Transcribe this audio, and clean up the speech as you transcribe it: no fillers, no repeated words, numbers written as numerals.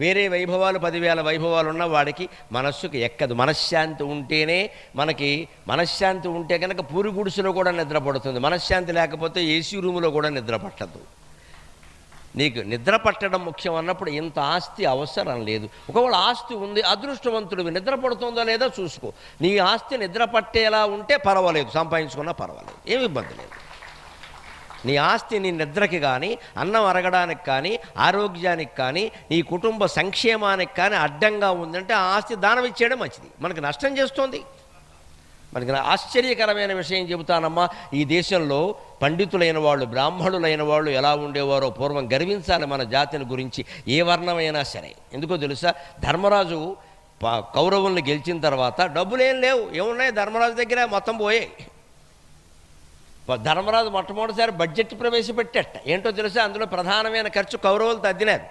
వేరే వైభవాలు 10,000 వైభవాలు ఉన్న వాడికి మనస్సుకు ఎక్కదు. మనశ్శాంతి ఉంటేనే మనకి మనశ్శాంతి ఉంటే కనుక పూరి గుడిసెలో కూడా నిద్ర పడుతుంది. మనశ్శాంతి లేకపోతే ఏసీ రూములో కూడా నిద్ర పట్టదు. నీకు నిద్ర పట్టడం ముఖ్యం అన్నప్పుడు ఇంత ఆస్తి అవసరం లేదు. ఒకవేళ ఆస్తి ఉంది, అదృష్టవంతుడివి, నిద్ర పడుతుందో లేదో చూసుకో. నీ ఆస్తి నిద్ర పట్టేలా ఉంటే పర్వాలేదు, సంపాదించుకున్నా పర్వాలేదు, ఏమి ఇబ్బంది లేదు. నీ ఆస్తి నీ నిద్రకి కానీ, అన్నం అరగడానికి కానీ, ఆరోగ్యానికి కానీ, నీ కుటుంబ సంక్షేమానికి కానీ అడ్డంగా ఉందంటే ఆ ఆస్తి దానం ఇచ్చేయడం మంచిది. మనకి నష్టం చేస్తోంది. మనకి ఆశ్చర్యకరమైన విషయం చెబుతానమ్మా. ఈ దేశంలో పండితులైన వాళ్ళు, బ్రాహ్మణులైన వాళ్ళు ఎలా ఉండేవారో పూర్వం గర్వించాలి మన జాతిని గురించి, ఏ వర్ణమైనా సరే. ఎందుకో తెలుసా? ధర్మరాజు కౌరవుల్ని గెలిచిన తర్వాత డబ్బులేం లేవు, ఏమున్నాయి ధర్మరాజు దగ్గర, మొత్తం పోయాయి. ధర్మరాజు మొట్టమొదటిసారి బడ్జెట్ ప్రవేశపెట్టేట. ఏంటో తెలుసా? అందులో ప్రధానమైన ఖర్చు కౌరవులు తద్దినారు.